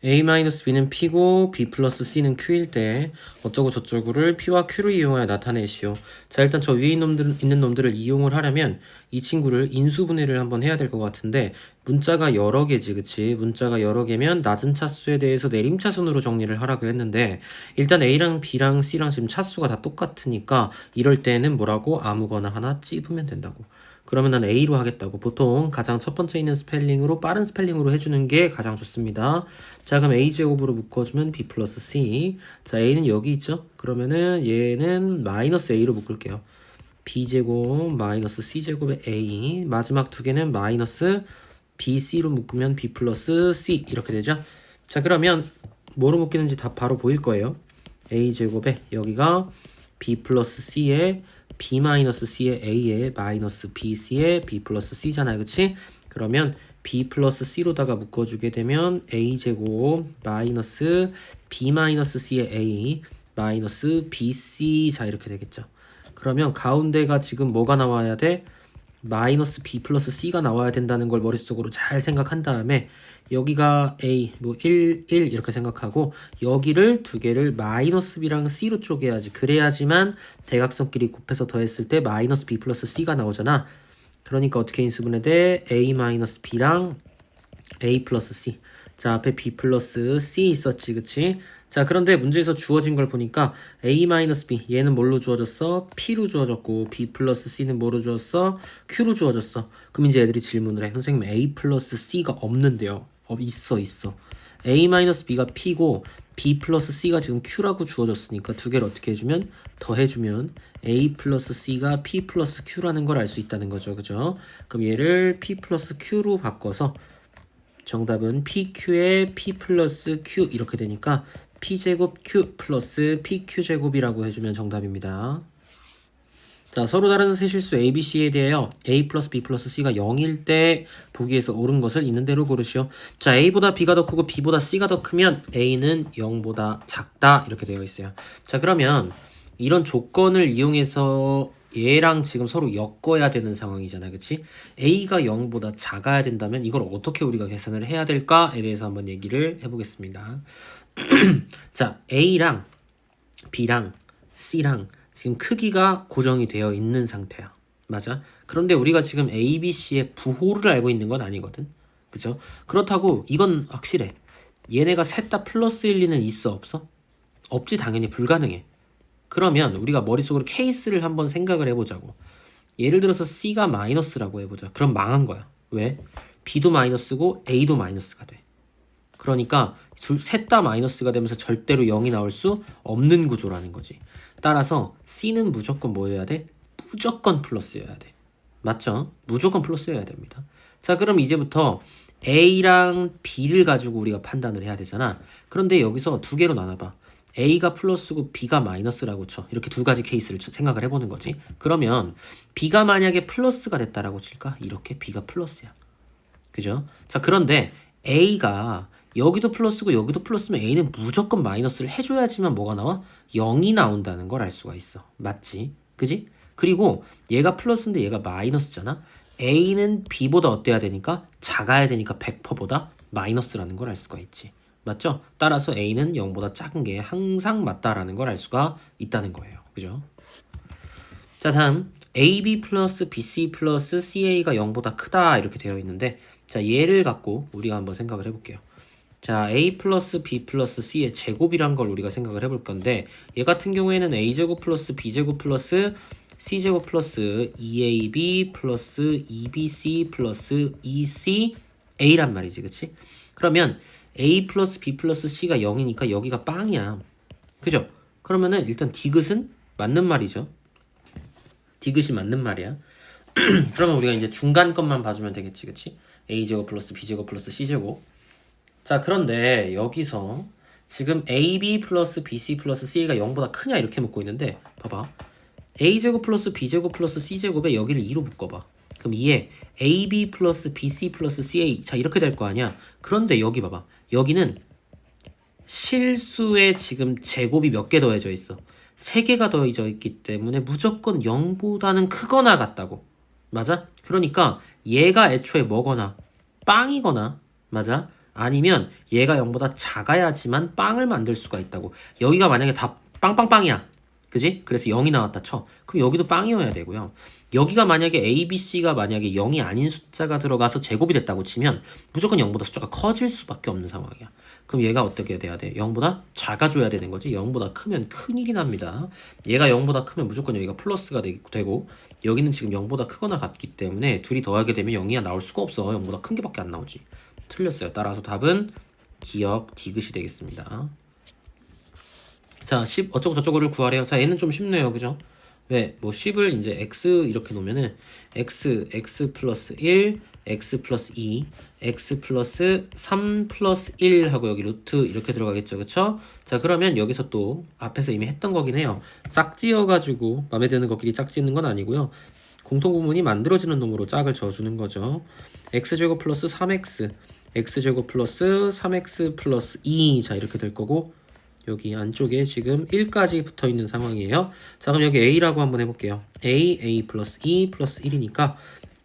a-b는 p고 b 플러스 c는 q일 때 어쩌고 저쩌고를 p와 q를 이용하여 나타내시오. 자, 일단 저 위에 있는 놈들을 이용을 하려면 이 친구를 인수분해를 한번 해야 될 것 같은데 문자가 여러 개지, 그치? 문자가 여러 개면 낮은 차수에 대해서 내림차순으로 정리를 하라고 했는데 일단 a랑 b랑 c랑 지금 차수가 다 똑같으니까 이럴 때는 뭐라고? 아무거나 하나 찝으면 된다고. 그러면 난 A로 하겠다고. 보통 가장 첫 번째 있는 스펠링으로 빠른 스펠링으로 해주는 게 가장 좋습니다. 자, 그럼 A제곱으로 묶어주면 B 플러스 C. 자, A는 여기 있죠? 그러면은 얘는 마이너스 A로 묶을게요. B제곱 마이너스 C제곱의 A. 마지막 두 개는 마이너스 BC로 묶으면 B 플러스 C. 이렇게 되죠? 자, 그러면 뭐로 묶이는지 다 바로 보일 거예요. A제곱에 여기가 B 플러스 C에 B 마이너스 C에 A에 마이너스 BC에 B 플러스 C잖아요. 그치? 그러면 B 플러스 C로다가 묶어주게 되면 A제곱 마이너스 B 마이너스 C에 A 마이너스 BC. 자, 이렇게 되겠죠. 그러면 가운데가 지금 뭐가 나와야 돼? 마이너스 B 플러스 C가 나와야 된다는 걸 머릿속으로 잘 생각한 다음에 여기가 A, 1 이렇게 생각하고 여기를 두 개를 마이너스 B랑 C로 쪼개야지. 그래야지만 대각선끼리 곱해서 더했을 때 마이너스 B 플러스 C가 나오잖아. 그러니까 어떻게 인수분해 돼? A 마이너스 B랑 A 플러스 C. 자, 앞에 B 플러스 C 있었지, 그치? 자, 그런데 문제에서 주어진 걸 보니까 A 마이너스 B, 얘는 뭘로 주어졌어? P로 주어졌고 B 플러스 C는 뭐로 주어졌어? Q로 주어졌어. 그럼 이제 애들이 질문을 해. 선생님, A 플러스 C가 없는데요. 있어. A 마이너스 B가 P고 B 플러스 C가 지금 Q라고 주어졌으니까 두 개를 어떻게 해주면? 더해주면 A 플러스 C가 P 플러스 Q라는 걸 알 수 있다는 거죠. 그죠? 그럼 얘를 P 플러스 Q로 바꿔서 정답은 PQ에 P 플러스 Q 이렇게 되니까 P제곱 Q 플러스 PQ제곱이라고 해주면 정답입니다. 자, 서로 다른 세 실수 A, B, C에 대하여 A 플러스 B 플러스 C가 0일 때 보기에서 옳은 것을 있는 대로 고르시오. 자, A보다 B가 더 크고 B보다 C가 더 크면 A는 0보다 작다 이렇게 되어 있어요. 자, 그러면 이런 조건을 이용해서 얘랑 지금 서로 엮어야 되는 상황이잖아, 그치? A가 0보다 작아야 된다면 이걸 어떻게 우리가 계산을 해야 될까에 대해서 한번 얘기를 해보겠습니다. 자, A랑 B랑 C랑 지금 크기가 고정이 되어 있는 상태야. 맞아? 그런데 우리가 지금 A, B, C의 부호를 알고 있는 건 아니거든. 그죠? 그렇다고 이건 확실해. 얘네가 셋 다 플러스 1, 2는 있어, 없어? 없지, 당연히 불가능해. 그러면 우리가 머릿속으로 케이스를 한번 생각을 해보자고. 예를 들어서 C가 마이너스라고 해보자. 그럼 망한 거야. 왜? B도 마이너스고 A도 마이너스가 돼. 그러니까 셋 다 마이너스가 되면서 절대로 0이 나올 수 없는 구조라는 거지. 따라서 C는 무조건 뭐여야 돼? 무조건 플러스여야 돼. 맞죠? 무조건 플러스여야 됩니다. 자, 그럼 이제부터 A랑 B를 가지고 우리가 판단을 해야 되잖아. 그런데 여기서 두 개로 나눠봐. A가 플러스고 B가 마이너스라고 쳐. 이렇게 두 가지 케이스를 생각을 해보는 거지. 그러면 B가 만약에 플러스가 됐다라고 칠까? 이렇게 B가 플러스야. 그죠? 자, 그런데 A가 여기도 플러스고 여기도 플러스면 A는 무조건 마이너스를 해줘야지만 뭐가 나와? 0이 나온다는 걸 알 수가 있어. 맞지? 그지? 그리고 얘가 플러스인데 얘가 마이너스잖아. A는 B보다 어때야 되니까? 작아야 되니까 100%보다 마이너스라는 걸 알 수가 있지. 맞죠? 따라서 A는 0보다 작은 게 항상 맞다라는 걸 알 수가 있다는 거예요. 그죠? 자, 다음 AB 플러스 BC 플러스 CA가 0보다 크다 이렇게 되어 있는데 자, 얘를 갖고 우리가 한번 생각을 해볼게요. 자, A 플러스 B 플러스 C의 제곱이란 걸 우리가 생각을 해볼 건데 얘 같은 경우에는 A제곱 플러스 B제곱 플러스 C제곱 플러스 2AB 플러스 2BC 플러스 2CA란 말이지, 그치? 그러면 A 플러스 B 플러스 C가 0이니까 여기가 빵이야. 그죠? 그러면은 일단 디귿은 맞는 말이죠. 디귿이 맞는 말이야. 그러면 우리가 이제 중간 것만 봐주면 되겠지, 그치? A제곱 플러스 B제곱 플러스 C제곱. 자, 그런데 여기서 지금 AB 플러스 BC 플러스 C가 0보다 크냐 이렇게 묻고 있는데 봐봐. A제곱 플러스 B제곱 플러스 C제곱에 여기를 2로 묶어봐. 그럼 2에 AB 플러스 BC 플러스 CA 자 이렇게 될 거 아니야. 그런데 여기 봐봐. 여기는 실수에 지금 제곱이 몇 개 더해져 있어. 3개가 더해져 있기 때문에 무조건 0보다는 크거나 같다고. 맞아? 그러니까 얘가 애초에 뭐거나 빵이거나 맞아? 아니면 얘가 0보다 작아야지만 빵을 만들 수가 있다고. 여기가 만약에 다 빵빵빵이야. 그지? 그래서 0이 나왔다 쳐. 그럼 여기도 빵이어야 되고요. 여기가 만약에 A, B, C가 만약에 0이 아닌 숫자가 들어가서 제곱이 됐다고 치면 무조건 0보다 숫자가 커질 수밖에 없는 상황이야. 그럼 얘가 어떻게 돼야 돼? 0보다 작아줘야 되는 거지. 0보다 크면 큰일이 납니다. 얘가 0보다 크면 무조건 여기가 플러스가 되고 여기는 지금 0보다 크거나 같기 때문에 둘이 더하게 되면 0이 나올 수가 없어. 0보다 큰 게밖에 안 나오지. 틀렸어요. 따라서 답은 기억 디귿이 되겠습니다. 자, 10 어쩌고 저쩌고를 구하래요. 자, 얘는 좀 쉽네요. 그죠? 왜? 뭐 10을 이제 x 이렇게 놓으면은 x 플러스 1, x 플러스 2, x 플러스 3 플러스 1 하고 여기 루트 이렇게 들어가겠죠. 그쵸? 자, 그러면 여기서 또 앞에서 이미 했던 거긴 해요. 짝지어가지고 마음에 드는 것끼리 짝지는 건 아니고요. 공통부분이 만들어지는 놈으로 짝을 지어주는 거죠. x제곱 플러스 3x, x제곱 플러스 3x 플러스 2. 자, 이렇게 될 거고 여기 안쪽에 지금 1까지 붙어 있는 상황이에요. 자, 그럼 여기 a라고 한번 해볼게요. a 플러스 2 플러스 1이니까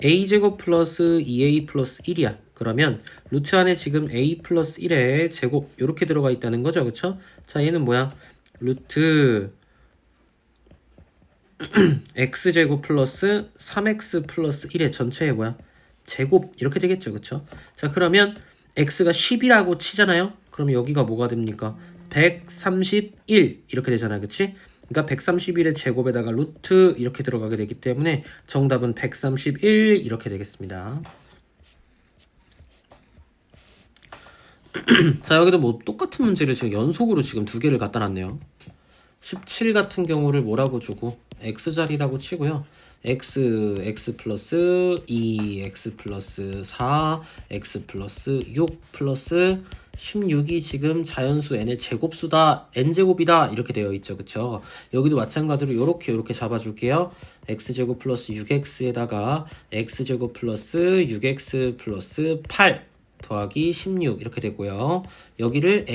a제곱 플러스 2a 플러스 1이야. 그러면 루트 안에 지금 a 플러스 1의 제곱 이렇게 들어가 있다는 거죠. 그쵸? 자, 얘는 뭐야? 루트 x제곱 플러스 3x 플러스 1의 전체의 뭐야? 제곱 이렇게 되겠죠. 그쵸? 자, 그러면 x가 10이라고 치잖아요. 그럼 여기가 뭐가 됩니까? 131 이렇게 되잖아. 그치? 그러니까 131의 제곱에다가 루트 이렇게 들어가게 되기 때문에 정답은 131 이렇게 되겠습니다. 자, 여기도 뭐 똑같은 문제를 지금 연속으로 지금 두 개를 갖다 놨네요. 17 같은 경우를 뭐라고 주고 x자리라고 치고요. x 플러스 2, x 플러스 4, x 플러스 6 플러스 16이 지금 자연수 n의 제곱수다, n제곱이다 이렇게 되어 있죠. 그쵸? 여기도 마찬가지로 요렇게 잡아줄게요. x제곱 플러스 6x에다가 x제곱 플러스 6x 플러스 8 더하기 16 이렇게 되고요. 여기를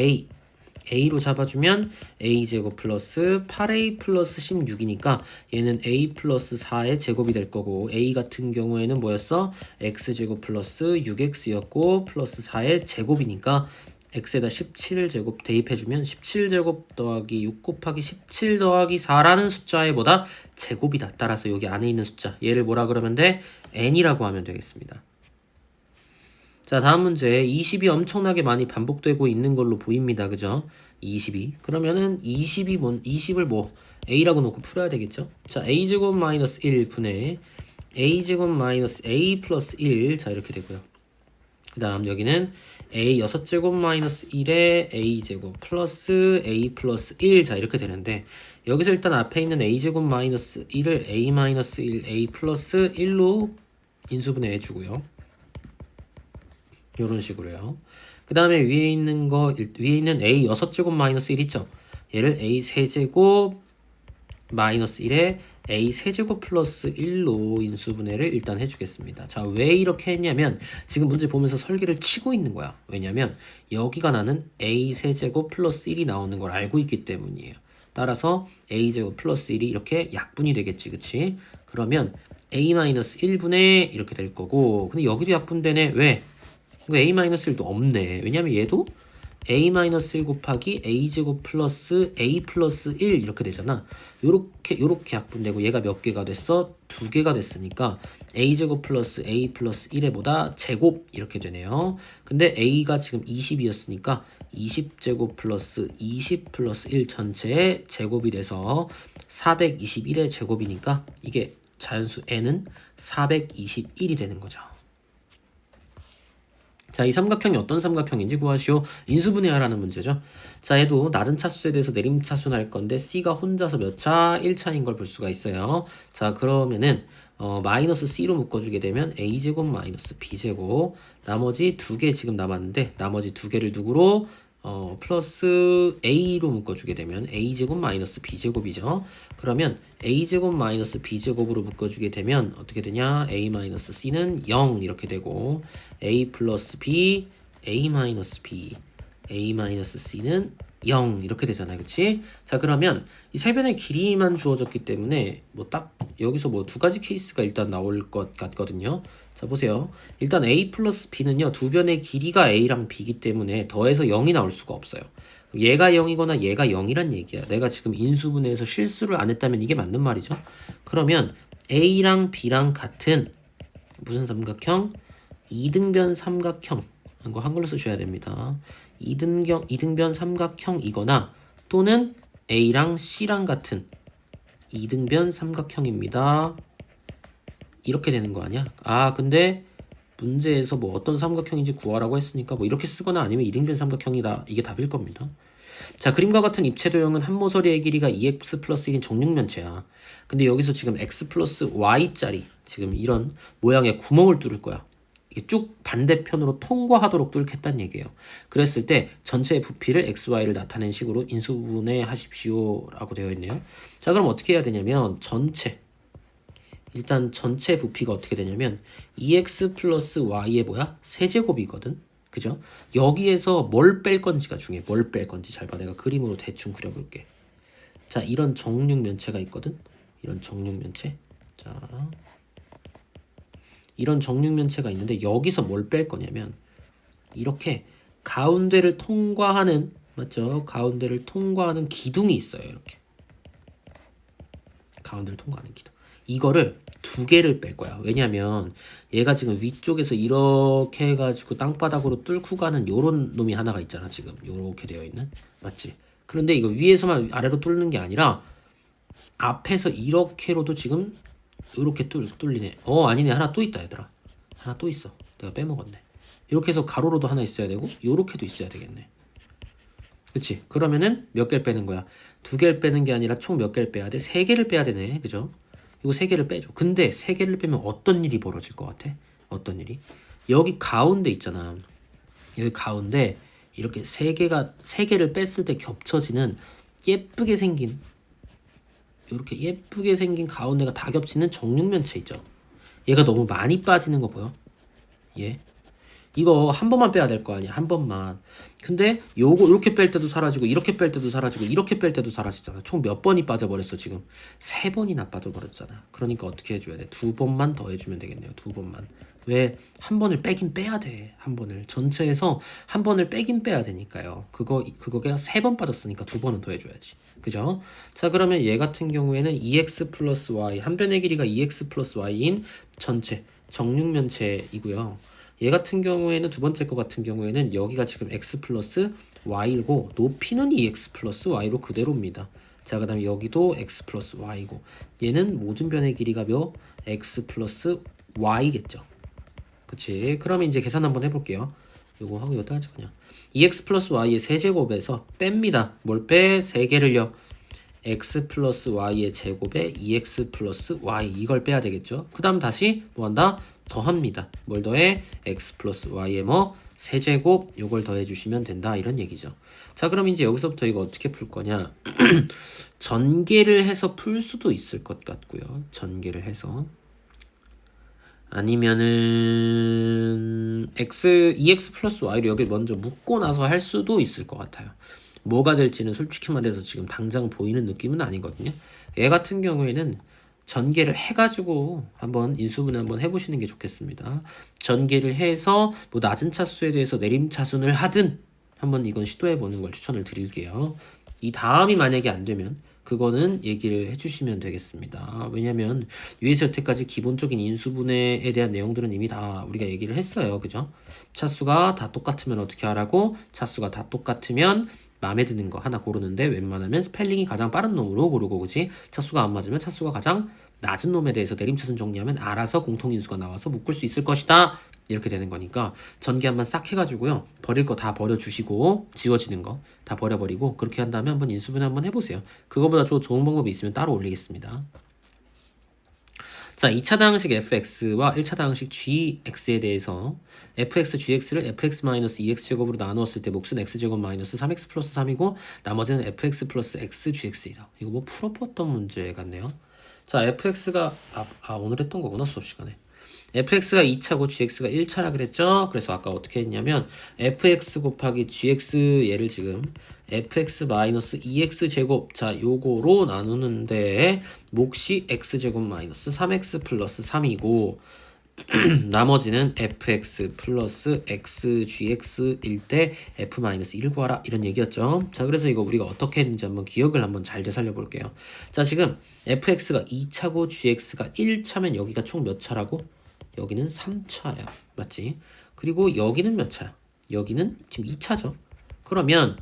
a로 잡아주면 a제곱 플러스 8a 플러스 16이니까 얘는 a 플러스 4의 제곱이 될 거고 a 같은 경우에는 뭐였어? x제곱 플러스 6x였고 플러스 4의 제곱이니까 x에다 17을 제곱 대입해주면 17제곱 더하기 6 곱하기 17 더하기 4라는 숫자의 뭐다? 제곱이다. 따라서 여기 안에 있는 숫자 얘를 뭐라 그러면 돼? n이라고 하면 되겠습니다. 자, 다음 문제 20이 엄청나게 많이 반복되고 있는 걸로 보입니다. 그죠? 20이 그러면은 20을 뭐 a라고 놓고 풀어야 되겠죠? 자, a제곱 마이너스 1 분의 a제곱 마이너스 a 플러스 1. 자, 이렇게 되고요. 그 다음 여기는 a 6제곱 마이너스 1에 a제곱 플러스 a 플러스 1. 자, 이렇게 되는데 여기서 일단 앞에 있는 a제곱 마이너스 1을 a 마이너스 1 a 플러스 1로 인수분해 해주고요. 이런 식으로요. 그 다음에 위에 있는 a 6제곱 마이너스 1 있죠? 얘를 a 세제곱 마이너스 1에 a 세제곱 플러스 1로 인수분해를 일단 해주겠습니다. 자, 왜 이렇게 했냐면 지금 문제 보면서 설계를 치고 있는 거야. 왜냐면 여기가 나는 a 세제곱 플러스 1이 나오는 걸 알고 있기 때문이에요. 따라서 a제곱 플러스 1이 이렇게 약분이 되겠지. 그치? 그러면 a-1분의 이렇게 될 거고 근데 여기도 약분되네. 왜? a-1도 없네. 왜냐면 얘도 a-1 곱하기 a제곱 플러스 a 플러스 1 이렇게 되잖아. 요렇게 약분되고 얘가 몇 개가 됐어? 2개가 됐으니까 a제곱 플러스 a 플러스 1의 보다 제곱 이렇게 되네요. 근데 a가 지금 20이었으니까 20제곱 플러스 20 플러스 1 전체의 제곱이 돼서 421의 제곱이니까 이게 자연수 n은 421이 되는 거죠. 자, 이 삼각형이 어떤 삼각형인지 구하시오. 인수분해하라는 문제죠. 자, 얘도 낮은 차수에 대해서 내림차수 날 건데 C가 혼자서 몇 차? 1차인 걸 볼 수가 있어요. 자, 그러면은 마이너스 C로 묶어주게 되면 A제곱 마이너스 B제곱 나머지 2개 지금 남았는데 나머지 2개를 누구로? 플러스 A로 묶어주게 되면 A제곱 마이너스 B제곱이죠. 그러면 A제곱 마이너스 B제곱으로 묶어주게 되면 어떻게 되냐? A 마이너스 C는 0 이렇게 되고 A 플러스 B, A 마이너스 B a-c는 0 이렇게 되잖아요. 그치? 자, 그러면 이 세 변의 길이만 주어졌기 때문에 뭐 딱 여기서 뭐 두 가지 케이스가 일단 나올 것 같거든요. 자, 보세요. 일단 a 플러스 b는요, 두 변의 길이가 a랑 b이기 때문에 더해서 0이 나올 수가 없어요. 얘가 0이거나 얘가 0이란 얘기야. 내가 지금 인수분해에서 실수를 안 했다면 이게 맞는 말이죠. 그러면 a랑 b랑 같은 무슨 삼각형? 이등변 삼각형. 이거 한글로 쓰셔야 됩니다. 이등변 삼각형이거나 또는 A랑 C랑 같은 이등변 삼각형입니다. 이렇게 되는 거 아니야? 아, 근데 문제에서 뭐 어떤 삼각형인지 구하라고 했으니까 뭐 이렇게 쓰거나 아니면 이등변 삼각형이다. 이게 답일 겁니다. 자, 그림과 같은 입체 도형은 한 모서리의 길이가 2x 플러스 1인 정육면체야. 근데 여기서 지금 x 플러스 y짜리 지금 이런 모양의 구멍을 뚫을 거야. 이게 쭉 반대편으로 통과하도록 뚫겠다는 얘기예요. 그랬을 때 전체의 부피를 xy를 나타낸 식으로 인수분해 하십시오 라고 되어 있네요. 자, 그럼 어떻게 해야 되냐면 일단 전체 부피가 어떻게 되냐면 2x 플러스 y의 뭐야? 세제곱이거든. 그죠? 여기에서 뭘 뺄 건지가 중요해. 뭘 뺄 건지 잘 봐. 내가 그림으로 대충 그려볼게. 자, 이런 정육면체가 있거든. 이런 정육면체. 자, 이런 정육면체가 있는데 여기서 뭘 뺄 거냐면 이렇게 가운데를 통과하는, 맞죠? 가운데를 통과하는 기둥이 있어요. 이렇게 가운데를 통과하는 기둥. 이거를 두 개를 뺄 거야. 왜냐면 얘가 지금 위쪽에서 이렇게 해가지고 땅바닥으로 뚫고 가는 요런 놈이 하나가 있잖아. 지금 요렇게 되어 있는, 맞지? 그런데 이거 위에서만 아래로 뚫는 게 아니라 앞에서 이렇게로도 지금 요렇게 뚫리네. 아니네. 하나 또 있다, 얘들아. 하나 또 있어. 내가 빼먹었네. 이렇게 해서 가로로도 하나 있어야 되고 요렇게도 있어야 되겠네. 그치? 그러면은 몇 개를 빼는 거야? 두 개를 빼는 게 아니라 총 몇 개를 빼야 돼? 세 개를 빼야 되네. 그죠? 이거 세 개를 빼줘. 근데 세 개를 빼면 어떤 일이 벌어질 것 같아? 어떤 일이? 여기 가운데 있잖아. 여기 가운데 이렇게 세 개를 뺐을 때 겹쳐지는 예쁘게 생긴, 이렇게 예쁘게 생긴 가운데가 다 겹치는 정육면체 있죠. 얘가 너무 많이 빠지는 거 보여? 얘. 이거 한 번만 빼야 될 거 아니야. 한 번만. 근데 요거 이렇게 뺄 때도 사라지고 이렇게 뺄 때도 사라지고 이렇게 뺄 때도 사라지잖아. 총 몇 번이 빠져버렸어 지금? 3번이나 빠져버렸잖아. 그러니까 어떻게 해줘야 돼? 2번만 더 해주면 되겠네요. 2번만. 왜? 한 번을 빼긴 빼야 돼. 한 번을. 전체에서 한 번을 빼긴 빼야 되니까요. 그거가 3번 빠졌으니까 2번은 더 해줘야지. 그죠? 자, 그러면 얘 같은 경우에는 2x 플러스 y, 한 변의 길이가 2x 플러스 y인 전체 정육면체이고요. 얘 같은 경우에는 두 번째 거 같은 경우에는 여기가 지금 x 플러스 y고 높이는 2x 플러스 y로 그대로입니다. 자, 그 다음에 여기도 x 플러스 y고 얘는 모든 변의 길이가 몇? x 플러스 y겠죠. 그치? 그러면 이제 계산 한번 해볼게요. 요거 하고 이것도 하죠 그냥. 2x 플러스 y의 세제곱에서 뺍니다. 뭘 빼? 3개를요. x 플러스 y의 제곱에 2x 플러스 y 이걸 빼야 되겠죠. 그 다음 다시 뭐한다? 더합니다. 뭘 더해? x 플러스 y의 뭐? 세제곱 요걸 더해 주시면 된다 이런 얘기죠. 자, 그럼 이제 여기서부터 이거 어떻게 풀 거냐? 전개를 해서 풀 수도 있을 것 같고요. 전개를 해서 아니면은 2x 플러스 y를 여기 먼저 묶고 나서 할 수도 있을 것 같아요. 뭐가 될지는 솔직히 말해서 지금 당장 보이는 느낌은 아니거든요. 얘 같은 경우에는 전개를 해가지고 한번 인수분해 한번 해보시는 게 좋겠습니다. 전개를 해서 뭐 낮은 차수에 대해서 내림차순을 하든 한번 이건 시도해보는 걸 추천을 드릴게요. 이 다음이 만약에 안 되면 그거는 얘기를 해주시면 되겠습니다. 왜냐면 위에서 여태까지 기본적인 인수분해에 대한 내용들은 이미 다 우리가 얘기를 했어요. 그죠? 차수가 다 똑같으면 어떻게 하라고? 차수가 다 똑같으면 마음에 드는 거 하나 고르는데 웬만하면 스펠링이 가장 빠른 놈으로 고르고, 그지? 차수가 안 맞으면 차수가 가장 낮은 놈에 대해서 내림차순 정리하면 알아서 공통인수가 나와서 묶을 수 있을 것이다. 이렇게 되는 거니까 전개 한번 싹 해가지고요. 버릴 거 다 버려주시고 지워지는 거 다 버려버리고 그렇게 한 다음에 한번 인수분해 한번 해보세요. 그거보다 좋은 방법이 있으면 따로 올리겠습니다. 자, 2차 다항식 fx와 1차 다항식 gx에 대해서 fx, gx를 fx-2x 제곱으로 나누었을 때 몫은 x제곱 마이너스 3x 플러스 3이고 나머지는 fx 플러스 x gx이다. 이거 뭐 풀어봤던 문제 같네요. 자, fx가 오늘 했던 거구나 수업 시간에. fx가 2차고 gx가 1차라 그랬죠? 그래서 아까 어떻게 했냐면 fx 곱하기 gx 얘를 지금 fx 마이너스 2x 제곱 자 요거로 나누는데 몫이 x제곱 마이너스 3x 플러스 3이고 나머지는 fx 플러스 x gx일 때 f 마이너스 1 구하라 이런 얘기였죠. 자 그래서 이거 우리가 어떻게 했는지 한번 기억을 한번 잘 되살려 볼게요. 자 지금 fx가 2차고 gx가 1차면 여기가 총 몇 차라고? 여기는 3차야. 맞지? 그리고 여기는 몇 차야? 여기는 지금 2차죠. 그러면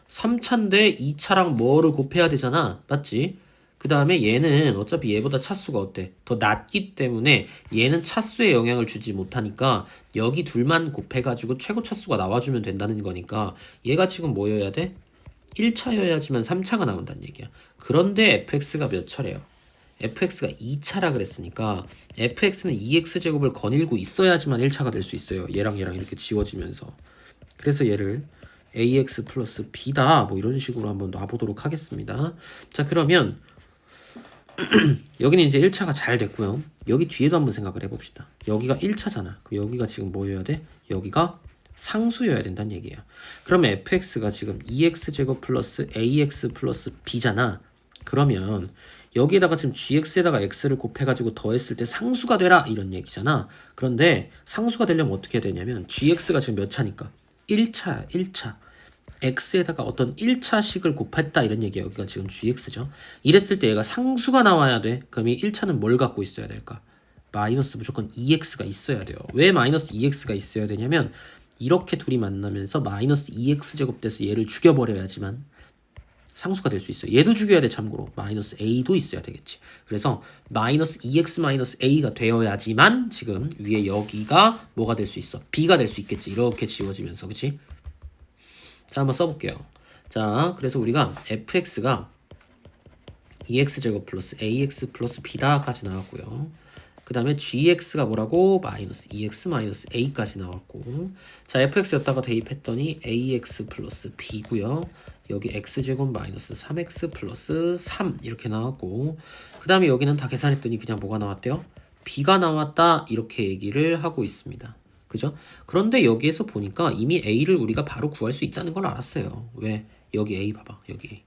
3차인데 2차랑 뭐를 곱해야 되잖아. 맞지? 그 다음에 얘는 어차피 얘보다 차수가 어때? 더 낮기 때문에 얘는 차수에 영향을 주지 못하니까 여기 둘만 곱해가지고 최고 차수가 나와주면 된다는 거니까 얘가 지금 뭐여야 돼? 1차여야지만 3차가 나온다는 얘기야. 그런데 fx가 몇 차래요? fx가 2차라 그랬으니까 fx는 2x제곱을 거닐고 있어야지만 1차가 될 수 있어요. 얘랑 얘랑 이렇게 지워지면서. 그래서 얘를 ax 플러스 b다 뭐 이런 식으로 한번 놔보도록 하겠습니다. 자 그러면 여기는 이제 1차가 잘 됐고요. 여기 뒤에도 한번 생각을 해봅시다. 여기가 1차잖아. 그럼 여기가 지금 뭐여야 돼? 여기가 상수여야 된다는 얘기예요. 그러면 fx가 지금 2x제곱 플러스 ax 플러스 b잖아. 그러면 여기에다가 지금 gx에다가 x를 곱해가지고 더했을 때 상수가 되라 이런 얘기잖아. 그런데 상수가 되려면 어떻게 해야 되냐면 gx가 지금 몇 차니까? 1차야 1차. x에다가 어떤 1차식을 곱했다 이런 얘기예요. 여기가 지금 gx죠. 이랬을 때 얘가 상수가 나와야 돼. 그럼 이 1차는 뭘 갖고 있어야 될까? 마이너스 무조건 2x가 있어야 돼요. 왜 마이너스 2x가 있어야 되냐면 이렇게 둘이 만나면서 마이너스 2x제곱 돼서 얘를 죽여버려야지만 상수가 될 수 있어요. 얘도 죽여야 돼 참고로. 마이너스 a도 있어야 되겠지. 그래서 마이너스 2x 마이너스 a가 되어야지만 지금 위에 여기가 뭐가 될 수 있어? b가 될 수 있겠지. 이렇게 지워지면서 그치? 자 한번 써볼게요. 자 그래서 우리가 fx가 2x제곱 플러스 ax 플러스 b다까지 나왔고요. 그 다음에 gx가 뭐라고? 마이너스 2x 마이너스 a까지 나왔고 자 fx였다가 대입했더니 ax 플러스 b고요. 여기 x제곱 마이너스 3x 플러스 3 이렇게 나왔고 그 다음에 여기는 다 계산했더니 그냥 뭐가 나왔대요? b가 나왔다 이렇게 얘기를 하고 있습니다. 그죠? 그런데 여기에서 보니까 이미 a를 우리가 바로 구할 수 있다는 걸 알았어요. 왜? 여기 a 봐봐. 여기 a.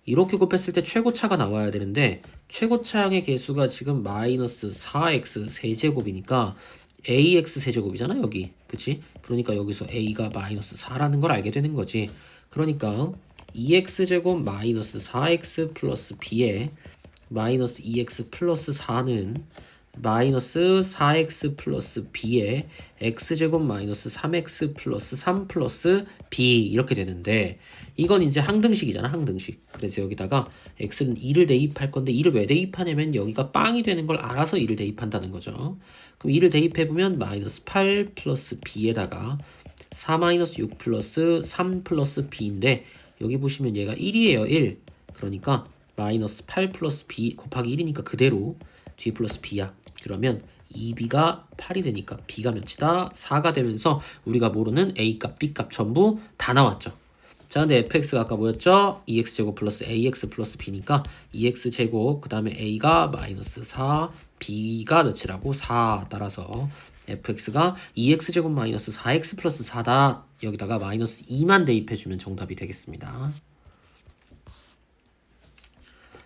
이렇게 곱했을 때 최고차가 나와야 되는데 최고차의 개수가 지금 마이너스 4x 세제곱이니까 ax 세제곱이잖아 여기. 그치? 그러니까 여기서 a가 마이너스 4라는 걸 알게 되는 거지. 그러니까 2x제곱 마이너스 4x 플러스 b에 마이너스 2x 플러스 4는 마이너스 4x 플러스 b에 x제곱 마이너스 3x 플러스 3 플러스 b 이렇게 되는데 이건 이제 항등식이잖아 항등식. 그래서 여기다가 x는 2를 대입할 건데 2를 왜 대입하냐면 여기가 빵이 되는 걸 알아서 2를 대입한다는 거죠. 그럼 2를 대입해보면 마이너스 8 플러스 b에다가 4 마이너스 6 플러스 3 플러스 b인데 여기 보시면 얘가 1이에요 1. 그러니까 마이너스 8 플러스 b 곱하기 1이니까 그대로 뒤 플러스 b야. 그러면 2b가 8이 되니까 b가 몇이다? 4가 되면서 우리가 모르는 a값, b값 전부 다 나왔죠. 자 근데 fx가 아까 뭐였죠? 2x제곱 플러스 ax 플러스 b니까 2x제곱 그 다음에 a가 마이너스 4 b가 몇이라고? 4 따라서 fx가 2x제곱 마이너스 4x 플러스 4다. 여기다가 마이너스 2만 대입해주면 정답이 되겠습니다.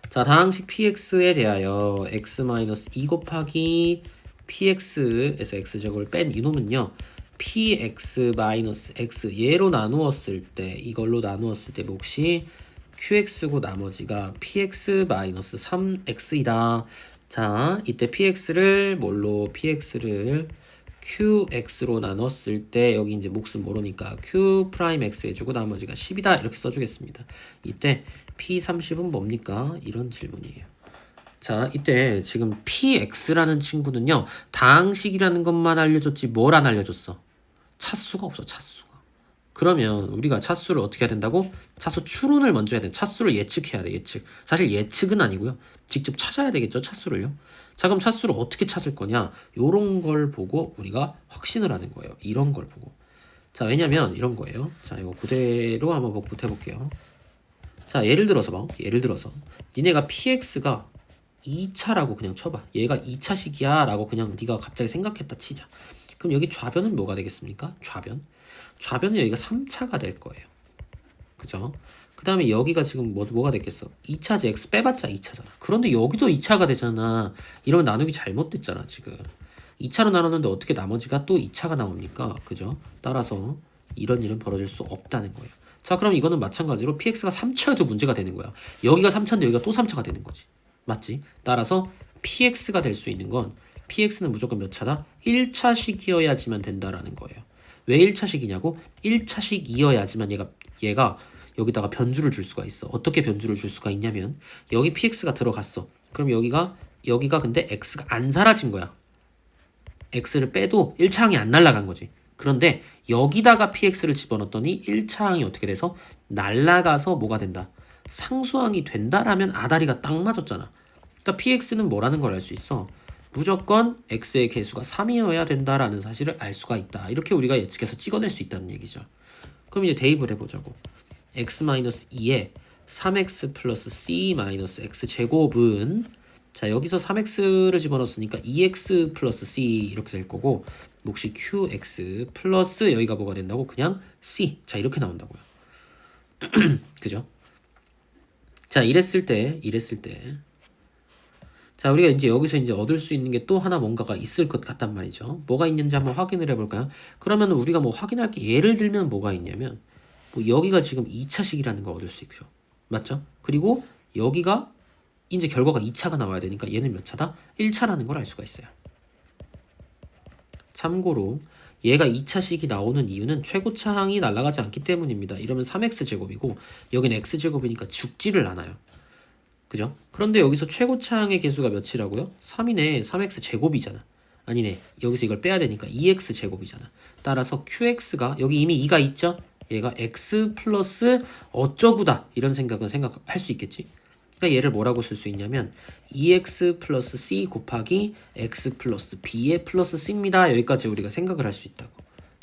자 다항식 px에 대하여 x-2 곱하기 px에서 x제곱을 뺀 이놈은요 px-x 얘로 나누었을 때 이걸로 나누었을 때 몫이 qx고 나머지가 px-3x이다. 자 이때 px를 뭘로 px를 qx로 나눴을 때 여기 이제 몫은 모르니까 q'x 해주고 나머지가 10이다 이렇게 써주겠습니다. 이때 p30은 뭡니까? 이런 질문이에요. 자 이때 지금 px라는 친구는요 다항식이라는 것만 알려줬지 뭘 안 알려줬어? 차수가 없어 차수가. 그러면 우리가 차수를 어떻게 해야 된다고? 차수 추론을 먼저 해야 돼. 차수를 예측해야 돼 예측. 사실 예측은 아니고요 직접 찾아야 되겠죠 차수를요. 자 그럼 차수를 어떻게 찾을 거냐? 요런 걸 보고 우리가 확신을 하는 거예요. 이런 걸 보고. 자 왜냐면 이런 거예요. 자 이거 그대로 한번 복붙해 볼게요. 자 예를 들어서 봐. 예를 들어서 니네가 px가 2차라고 그냥 쳐봐. 얘가 2차식이야 라고 그냥 네가 갑자기 생각했다 치자. 그럼 여기 좌변은 뭐가 되겠습니까? 좌변은 여기가 3차가 될 거예요. 그죠? 그 다음에 여기가 지금 뭐가 됐겠어? 2차지. x 빼봤자 2차잖아. 그런데 여기도 2차가 되잖아. 이러면 나누기 잘못됐잖아 지금. 2차로 나눴는데 어떻게 나머지가 또 2차가 나옵니까? 그죠? 따라서 이런 일은 벌어질 수 없다는 거예요. 자, 그럼 이거는 마찬가지로 px가 3차여도 문제가 되는 거야. 여기가 3차인데 여기가 또 3차가 되는 거지. 맞지? 따라서 px가 될 수 있는 건 px는 무조건 몇 차다? 1차식이어야지만 된다라는 거예요. 왜 1차식이냐고? 1차식이어야지만 얘가 여기다가 변주를 줄 수가 있어. 어떻게 변주를 줄 수가 있냐면 여기 px가 들어갔어. 그럼 여기가 근데 x가 안 사라진 거야. x를 빼도 1차항이 안 날아간 거지. 그런데 여기다가 px를 집어넣었더니 1차항이 어떻게 돼서 날아가서 뭐가 된다? 상수항이 된다라면 아다리가 딱 맞았잖아. 그러니까 px는 뭐라는 걸 알 수 있어. 무조건 x의 개수가 3이어야 된다라는 사실을 알 수가 있다. 이렇게 우리가 예측해서 찍어낼 수 있다는 얘기죠. 그럼 이제 대입을 해보자고. x-2에 3x 플러스 c 마이너스 x 제곱은 자 여기서 3x를 집어넣었으니까 2x 플러스 c 이렇게 될 거고 몫이 qx 플러스 여기가 뭐가 된다고? 그냥 c. 자 이렇게 나온다고요. 그죠? 자 이랬을 때 자 우리가 이제 여기서 이제 얻을 수 있는 게 또 하나 뭔가가 있을 것 같단 말이죠. 뭐가 있는지 한번 확인을 해볼까요? 그러면 우리가 뭐 확인할 게 예를 들면 뭐가 있냐면 뭐 여기가 지금 2차식이라는 거 얻을 수 있죠. 맞죠? 그리고 여기가 이제 결과가 2차가 나와야 되니까 얘는 몇 차다? 1차라는 걸 알 수가 있어요. 참고로 얘가 2차식이 나오는 이유는 최고차항이 날아가지 않기 때문입니다. 이러면 3x제곱이고 여기는 x제곱이니까 죽지를 않아요. 그죠? 그런데 여기서 최고차항의 개수가 몇이라고요? 3이네. 3x제곱이잖아. 아니네. 여기서 이걸 빼야 되니까 2x제곱이잖아. 따라서 qx가 여기 이미 2가 있죠? 얘가 x 플러스 어쩌구다 이런 생각은 생각할 수 있겠지. 그러니까 얘를 뭐라고 쓸 수 있냐면 2x 플러스 c 곱하기 x 플러스 b의 플러스 c입니다. 여기까지 우리가 생각을 할 수 있다고.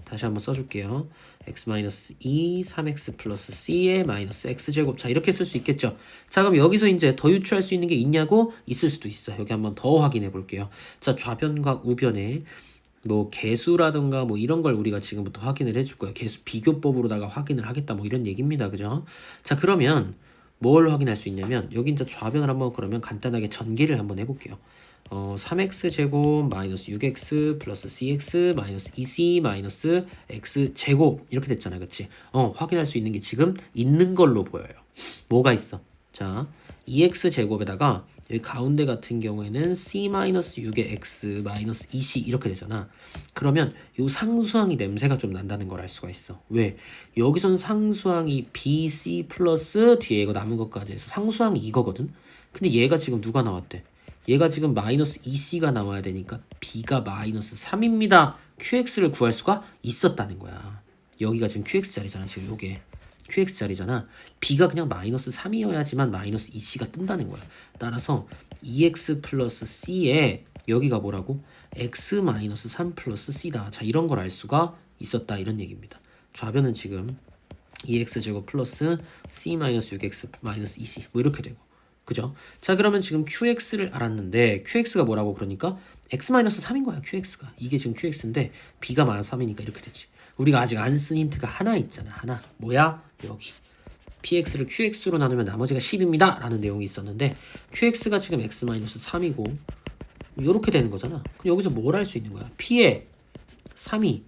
다시 한번 써줄게요. x-2 3x 플러스 c의 마이너스 x제곱. 자 이렇게 쓸 수 있겠죠. 자 그럼 여기서 이제 더 유추할 수 있는 게 있냐고? 있을 수도 있어. 여기 한번 더 확인해 볼게요. 자 좌변과 우변에 뭐 개수라든가 뭐 이런 걸 우리가 지금부터 확인을 해줄 거예요. 개수 비교법으로다가 확인을 하겠다 뭐 이런 얘기입니다. 그죠? 자 그러면 뭘 확인할 수 있냐면 여기 이제 좌변을 한번 그러면 간단하게 전개를 한번 해볼게요. 3x 제곱 마이너스 6x 플러스 cx 마이너스 2c 마이너스 x 제곱 이렇게 됐잖아. 그치? 확인할 수 있는 게 지금 있는 걸로 보여요. 뭐가 있어? 자 2x 제곱에다가 여기 가운데 같은 경우에는 c 마이너스 6의 x 마이너스 2c 이렇게 되잖아. 그러면 이 상수항이 냄새가 좀 난다는 걸 알 수가 있어. 왜? 여기선 상수항이 b, c 플러스 뒤에 이거 남은 것까지 해서 상수항이 이거거든. 근데 얘가 지금 누가 나왔대? 얘가 지금 마이너스 2c가 나와야 되니까 b가 마이너스 3입니다. qx를 구할 수가 있었다는 거야. 여기가 지금 qx자리잖아. 지금 요게 qx자리잖아. b가 그냥 마이너스 3이어야지만 마이너스 2c가 뜬다는 거야. 따라서 2x 플러스 c에 여기가 뭐라고? x 마이너스 3 플러스 c다. 자 이런 걸 알 수가 있었다 이런 얘기입니다. 좌변은 지금 2x제곱 플러스 c 마이너스 6x 마이너스 2c 뭐 이렇게 되고 그죠? 자 그러면 지금 qx를 알았는데 qx가 뭐라고 그러니까 x-3인 거야. qx가 이게 지금 qx인데 b가 마이너스 3이니까 이렇게 되지. 우리가 아직 안 쓴 힌트가 하나 있잖아. 하나 뭐야? 여기 px를 qx로 나누면 나머지가 10입니다 라는 내용이 있었는데 qx가 지금 x-3이고 이렇게 되는 거잖아. 그럼 여기서 뭘 할 수 있는 거야? p의 3이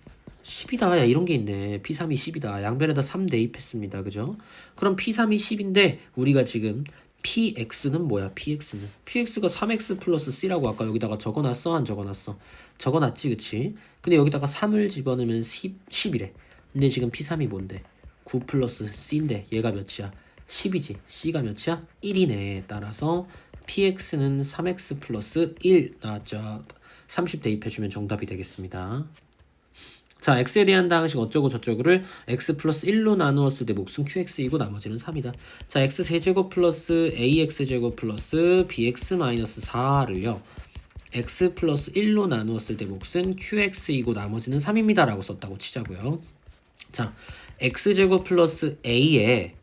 10이다. 야 이런 게 있네. p3이 10이다. 양변에다 3 대입했습니다. 그죠? 그럼 p3이 10인데 우리가 지금 px는 뭐야? px가 3x 플러스 c라고 아까 여기다가 적어놨어? 안 적어놨어? 적어놨지 그치? 근데 여기다가 3을 집어넣으면 10이래. 근데 지금 p3이 뭔데? 9 플러스 c인데 얘가 몇이야? 10이지. c가 몇이야? 1이네. 따라서 px는 3x 플러스 1 나왔죠. 30 대입해주면 정답이 되겠습니다. 자 x에 대한 다항식 어쩌고 저쩌고를 x 플러스 1로 나누었을 때 몫은 qx이고 나머지는 3이다. 자 x 세제곱 플러스 ax제곱 플러스 bx 마이너스 4를요. x 플러스 1로 나누었을 때 몫은 qx이고 나머지는 3입니다 라고 썼다고 치자고요. 자 x제곱 플러스 a에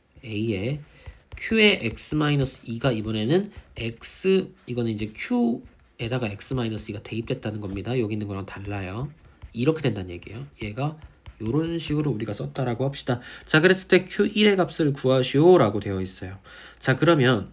q의 x-2가 이번에는 x 이거는 이제 q에다가 x-2가 대입됐다는 겁니다. 여기 있는 거랑 달라요. 이렇게 된다는 얘기예요. 얘가 요런 식으로 우리가 썼다라고 합시다. 자, 그랬을 때 q1의 값을 구하시오라고 되어 있어요. 자, 그러면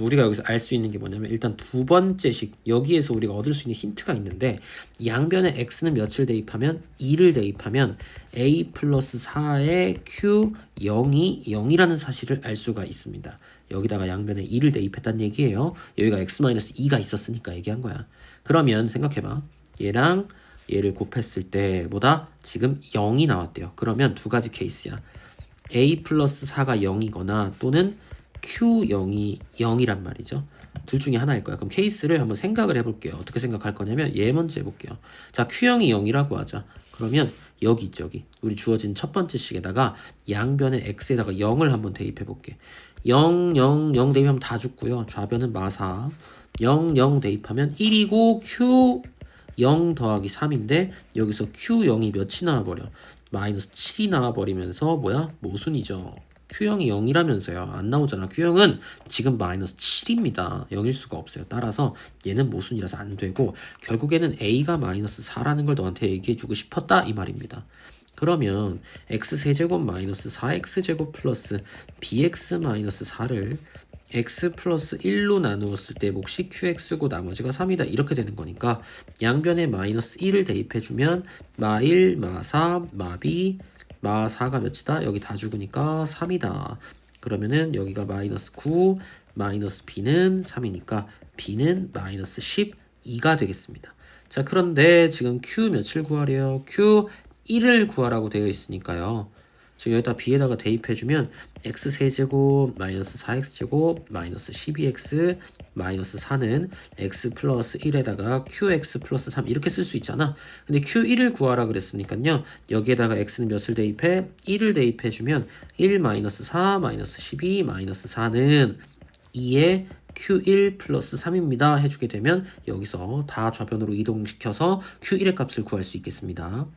우리가 여기서 알 수 있는 게 뭐냐면 일단 두 번째 식 여기에서 우리가 얻을 수 있는 힌트가 있는데 양변에 x는 몇을 대입하면 2를 대입하면 a 플러스 4의 q0이 0이라는 사실을 알 수가 있습니다. 여기다가 양변에 2를 대입했다는 얘기예요. 여기가 x-2가 있었으니까 얘기한 거야. 그러면 생각해봐. 얘랑 얘를 곱했을 때 뭐다? 지금 0이 나왔대요. 그러면 두 가지 케이스야. a 플러스 4가 0이거나 또는 q0이 0이란 말이죠. 둘 중에 하나일 거야. 그럼 케이스를 한번 생각을 해볼게요. 어떻게 생각할 거냐면 얘 먼저 해볼게요. 자, q0이 0이라고 하자. 그러면 여기 있죠. 여기 우리 주어진 첫 번째 식에다가 양변의 x에다가 0을 한번 대입해볼게. 0, 0, 0 대입하면 다 죽고요. 좌변은 마사. 0, 0 대입하면 1이고 q 0 더하기 3인데 여기서 q0이 몇이 나와버려? 마이너스 7이 나와버리면서 뭐야? 모순이죠. q0이 0이라면서요. 안 나오잖아. q0은 지금 마이너스 7입니다. 0일 수가 없어요. 따라서 얘는 모순이라서 안 되고 결국에는 a가 마이너스 4라는 걸 너한테 얘기해주고 싶었다 이 말입니다. 그러면 x세제곱 마이너스 4x제곱 플러스 bx 마이너스 4를 x 플러스 1로 나누었을 때 몫이 qx고 나머지가 3이다 이렇게 되는 거니까 양변에 마이너스 1을 대입해주면 마1, 마4, 마2, 마4가 몇이다? 여기 다 죽으니까 3이다. 그러면은 여기가 마이너스 9, 마이너스 b는 3이니까 b는 마이너스 12가 되겠습니다. 자, 그런데 지금 q 몇을 구하래요? q 1을 구하라고 되어 있으니까요. 지금 여기다 b에다가 대입해주면 x세제곱 마이너스 4x제곱 마이너스 12x 마이너스 4는 x 플러스 1에다가 qx 플러스 3 이렇게 쓸 수 있잖아. 근데 q1을 구하라 그랬으니까요. 여기에다가 x는 몇을 대입해? 1을 대입해주면 1 마이너스 4 마이너스 12 마이너스 4는 2에 q1 플러스 3입니다. 해주게 되면 여기서 다 좌변으로 이동시켜서 q1의 값을 구할 수 있겠습니다.